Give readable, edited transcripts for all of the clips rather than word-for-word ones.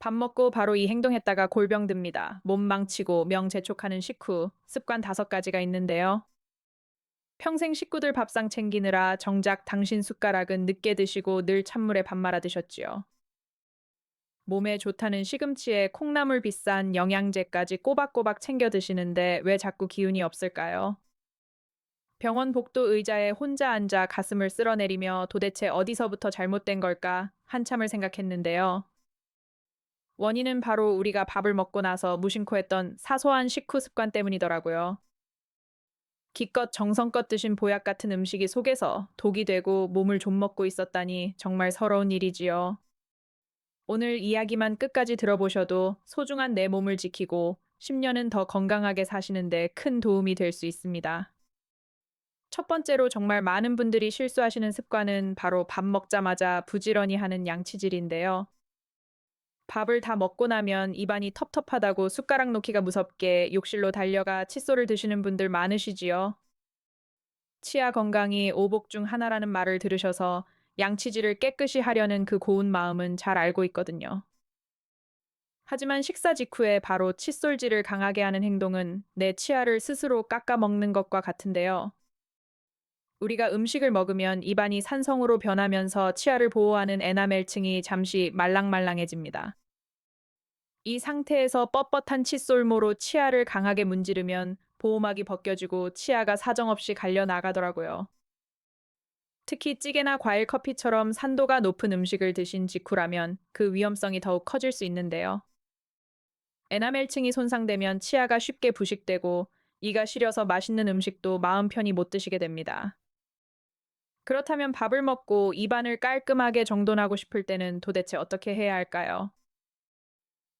밥 먹고 바로 이 행동했다가 골병 듭니다. 몸 망치고 명 재촉하는 식후, 습관 5가지가 있는데요. 평생 식구들 밥상 챙기느라 정작 당신 숟가락은 늦게 드시고 늘 찬물에 밥 말아 드셨지요. 몸에 좋다는 시금치에 콩나물 비싼 영양제까지 꼬박꼬박 챙겨 드시는데 왜 자꾸 기운이 없을까요? 병원 복도 의자에 혼자 앉아 가슴을 쓸어내리며 도대체 어디서부터 잘못된 걸까 한참을 생각했는데요. 원인은 바로 우리가 밥을 먹고 나서 무심코 했던 사소한 식후 습관 때문이더라고요. 기껏 정성껏 드신 보약 같은 음식이 속에서 독이 되고 몸을 좀 먹고 있었다니 정말 서러운 일이지요. 오늘 이야기만 끝까지 들어보셔도 소중한 내 몸을 지키고 10년은 더 건강하게 사시는데 큰 도움이 될 수 있습니다. 첫 번째로 정말 많은 분들이 실수하시는 습관은 바로 밥 먹자마자 부지런히 하는 양치질인데요. 밥을 다 먹고 나면 입안이 텁텁하다고 숟가락 놓기가 무섭게 욕실로 달려가 칫솔을 드시는 분들 많으시지요. 치아 건강이 오복 중 하나라는 말을 들으셔서 양치질을 깨끗이 하려는 그 고운 마음은 잘 알고 있거든요. 하지만 식사 직후에 바로 칫솔질을 강하게 하는 행동은 내 치아를 스스로 깎아 먹는 것과 같은데요. 우리가 음식을 먹으면 입안이 산성으로 변하면서 치아를 보호하는 에나멜층이 잠시 말랑말랑해집니다. 이 상태에서 뻣뻣한 칫솔모로 치아를 강하게 문지르면 보호막이 벗겨지고 치아가 사정없이 갈려 나가더라고요. 특히 찌개나 과일 커피처럼 산도가 높은 음식을 드신 직후라면 그 위험성이 더욱 커질 수 있는데요. 에나멜층이 손상되면 치아가 쉽게 부식되고 이가 시려서 맛있는 음식도 마음 편히 못 드시게 됩니다. 그렇다면 밥을 먹고 입안을 깔끔하게 정돈하고 싶을 때는 도대체 어떻게 해야 할까요?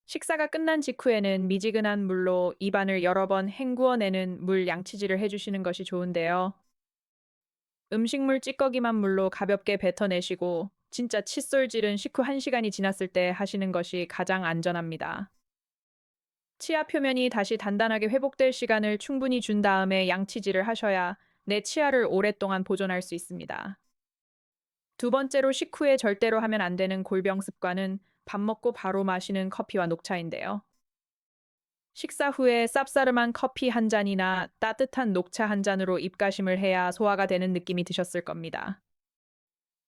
식사가 끝난 직후에는 미지근한 물로 입안을 여러 번 헹구어내는 물 양치질을 해주시는 것이 좋은데요. 음식물 찌꺼기만 물로 가볍게 뱉어내시고 진짜 칫솔질은 식후 1시간이 지났을 때 하시는 것이 가장 안전합니다. 치아 표면이 다시 단단하게 회복될 시간을 충분히 준 다음에 양치질을 하셔야 내 치아를 오랫동안 보존할 수 있습니다. 두 번째로 식후에 절대로 하면 안 되는 골병 습관은 밥 먹고 바로 마시는 커피와 녹차인데요. 식사 후에 쌉싸름한 커피 한 잔이나 따뜻한 녹차 한 잔으로 입가심을 해야 소화가 되는 느낌이 드셨을 겁니다.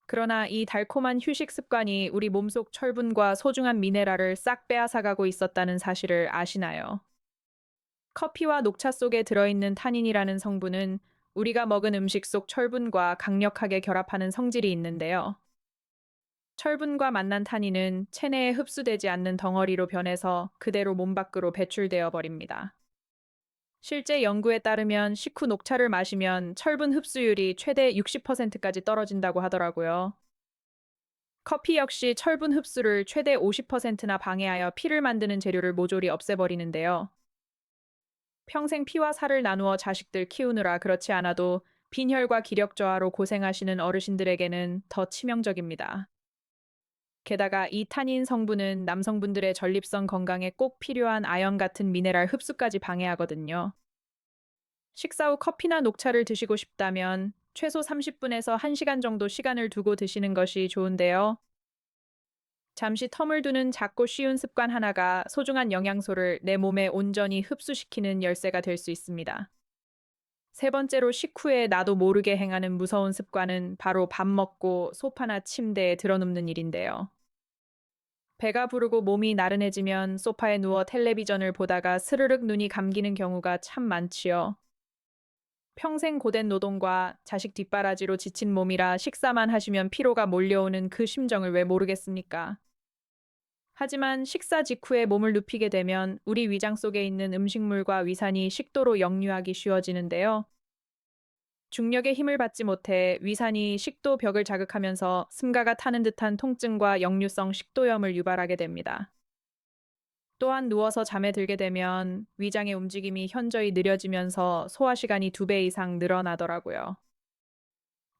그러나 이 달콤한 휴식 습관이 우리 몸속 철분과 소중한 미네랄을 싹 빼앗아가고 있었다는 사실을 아시나요? 커피와 녹차 속에 들어있는 타닌이라는 성분은 우리가 먹은 음식 속 철분과 강력하게 결합하는 성질이 있는데요. 철분과 만난 타닌은 체내에 흡수되지 않는 덩어리로 변해서 그대로 몸 밖으로 배출되어 버립니다. 실제 연구에 따르면 식후 녹차를 마시면 철분 흡수율이 최대 60%까지 떨어진다고 하더라고요. 커피 역시 철분 흡수를 최대 50%나 방해하여 피를 만드는 재료를 모조리 없애버리는데요. 평생 피와 살을 나누어 자식들 키우느라 그렇지 않아도 빈혈과 기력 저하로 고생하시는 어르신들에게는 더 치명적입니다. 게다가 이 타닌 성분은 남성분들의 전립선 건강에 꼭 필요한 아연 같은 미네랄 흡수까지 방해하거든요. 식사 후 커피나 녹차를 드시고 싶다면 최소 30분에서 1시간 정도 시간을 두고 드시는 것이 좋은데요. 잠시 텀을 두는 작고 쉬운 습관 하나가 소중한 영양소를 내 몸에 온전히 흡수시키는 열쇠가 될 수 있습니다. 세 번째로 식후에 나도 모르게 행하는 무서운 습관은 바로 밥 먹고 소파나 침대에 드러눕는 일인데요. 배가 부르고 몸이 나른해지면 소파에 누워 텔레비전을 보다가 스르륵 눈이 감기는 경우가 참 많지요. 평생 고된 노동과 자식 뒷바라지로 지친 몸이라 식사만 하시면 피로가 몰려오는 그 심정을 왜 모르겠습니까? 하지만 식사 직후에 몸을 눕히게 되면 우리 위장 속에 있는 음식물과 위산이 식도로 역류하기 쉬워지는데요. 중력의 힘을 받지 못해 위산이 식도 벽을 자극하면서 승가가 타는 듯한 통증과 역류성 식도염을 유발하게 됩니다. 또한 누워서 잠에 들게 되면 위장의 움직임이 현저히 느려지면서 소화 시간이 2배 이상 늘어나더라고요.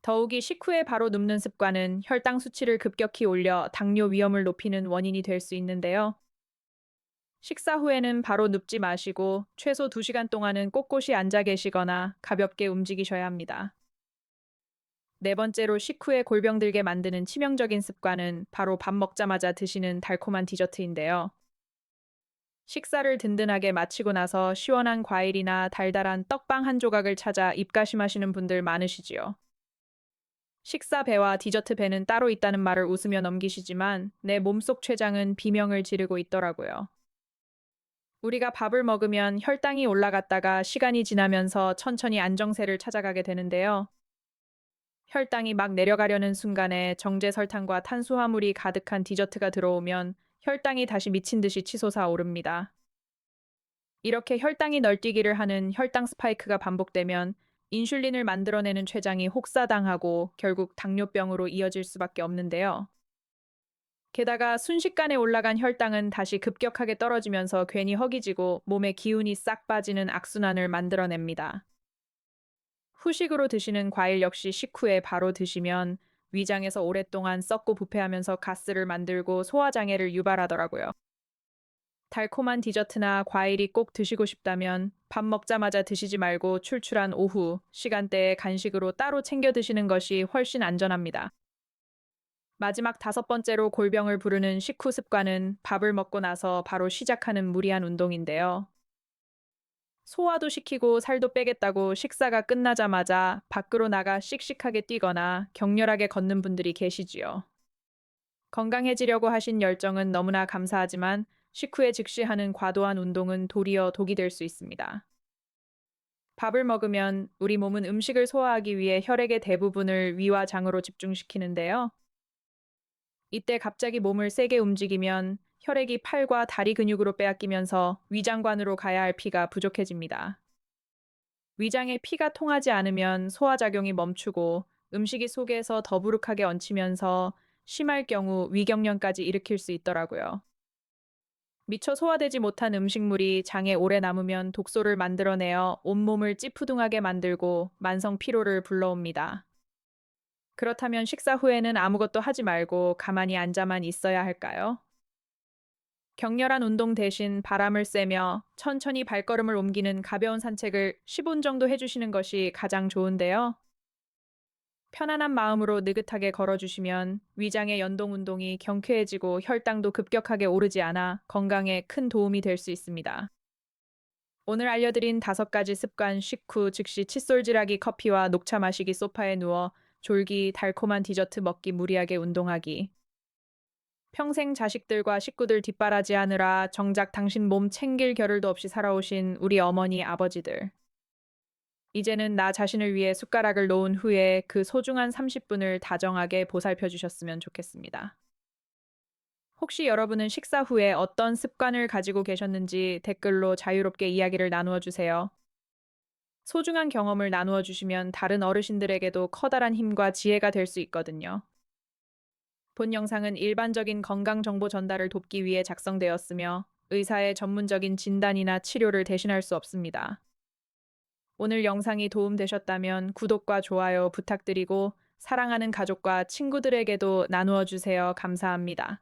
더욱이 식후에 바로 눕는 습관은 혈당 수치를 급격히 올려 당뇨 위험을 높이는 원인이 될 수 있는데요. 식사 후에는 바로 눕지 마시고 최소 2시간 동안은 꼿꼿이 앉아 계시거나 가볍게 움직이셔야 합니다. 네 번째로 식후에 골병 들게 만드는 치명적인 습관은 바로 밥 먹자마자 드시는 달콤한 디저트인데요. 식사를 든든하게 마치고 나서 시원한 과일이나 달달한 떡빵 한 조각을 찾아 입가심하시는 분들 많으시지요. 식사 배와 디저트 배는 따로 있다는 말을 웃으며 넘기시지만 내 몸속 췌장은 비명을 지르고 있더라고요. 우리가 밥을 먹으면 혈당이 올라갔다가 시간이 지나면서 천천히 안정세를 찾아가게 되는데요. 혈당이 막 내려가려는 순간에 정제 설탕과 탄수화물이 가득한 디저트가 들어오면 혈당이 다시 미친 듯이 치솟아 오릅니다. 이렇게 혈당이 널뛰기를 하는 혈당 스파이크가 반복되면 인슐린을 만들어내는 췌장이 혹사당하고 결국 당뇨병으로 이어질 수밖에 없는데요. 게다가 순식간에 올라간 혈당은 다시 급격하게 떨어지면서 괜히 허기지고 몸에 기운이 싹 빠지는 악순환을 만들어냅니다. 후식으로 드시는 과일 역시 식후에 바로 드시면 위장에서 오랫동안 썩고 부패하면서 가스를 만들고 소화장애를 유발하더라고요. 달콤한 디저트나 과일이 꼭 드시고 싶다면 밥 먹자마자 드시지 말고 출출한 오후 시간대에 간식으로 따로 챙겨 드시는 것이 훨씬 안전합니다. 마지막 다섯 번째로 골병을 부르는 식후 습관은 밥을 먹고 나서 바로 시작하는 무리한 운동인데요. 소화도 시키고 살도 빼겠다고 식사가 끝나자마자 밖으로 나가 씩씩하게 뛰거나 격렬하게 걷는 분들이 계시지요. 건강해지려고 하신 열정은 너무나 감사하지만 식후에 즉시 하는 과도한 운동은 도리어 독이 될 수 있습니다. 밥을 먹으면 우리 몸은 음식을 소화하기 위해 혈액의 대부분을 위와 장으로 집중시키는데요. 이때 갑자기 몸을 세게 움직이면 혈액이 팔과 다리 근육으로 빼앗기면서 위장관으로 가야 할 피가 부족해집니다. 위장에 피가 통하지 않으면 소화작용이 멈추고 음식이 속에서 더부룩하게 얹히면서 심할 경우 위경련까지 일으킬 수 있더라고요. 미처 소화되지 못한 음식물이 장에 오래 남으면 독소를 만들어내어 온몸을 찌푸둥하게 만들고 만성 피로를 불러옵니다. 그렇다면 식사 후에는 아무것도 하지 말고 가만히 앉아만 있어야 할까요? 격렬한 운동 대신 바람을 쐬며 천천히 발걸음을 옮기는 가벼운 산책을 10분 정도 해주시는 것이 가장 좋은데요. 편안한 마음으로 느긋하게 걸어주시면 위장의 연동 운동이 경쾌해지고 혈당도 급격하게 오르지 않아 건강에 큰 도움이 될 수 있습니다. 오늘 알려드린 5가지 습관 식후 즉시 칫솔질하기 커피와 녹차 마시기 소파에 누워 졸기 달콤한 디저트 먹기 무리하게 운동하기 평생 자식들과 식구들 뒷바라지하느라 정작 당신 몸 챙길 겨를도 없이 살아오신 우리 어머니 아버지들 이제는 나 자신을 위해 숟가락을 놓은 후에 그 소중한 30분을 다정하게 보살펴 주셨으면 좋겠습니다. 혹시 여러분은 식사 후에 어떤 습관을 가지고 계셨는지 댓글로 자유롭게 이야기를 나누어 주세요. 소중한 경험을 나누어 주시면 다른 어르신들에게도 커다란 힘과 지혜가 될 수 있거든요. 본 영상은 일반적인 건강 정보 전달을 돕기 위해 작성되었으며 의사의 전문적인 진단이나 치료를 대신할 수 없습니다. 오늘 영상이 도움되셨다면 구독과 좋아요 부탁드리고 사랑하는 가족과 친구들에게도 나누어 주세요. 감사합니다.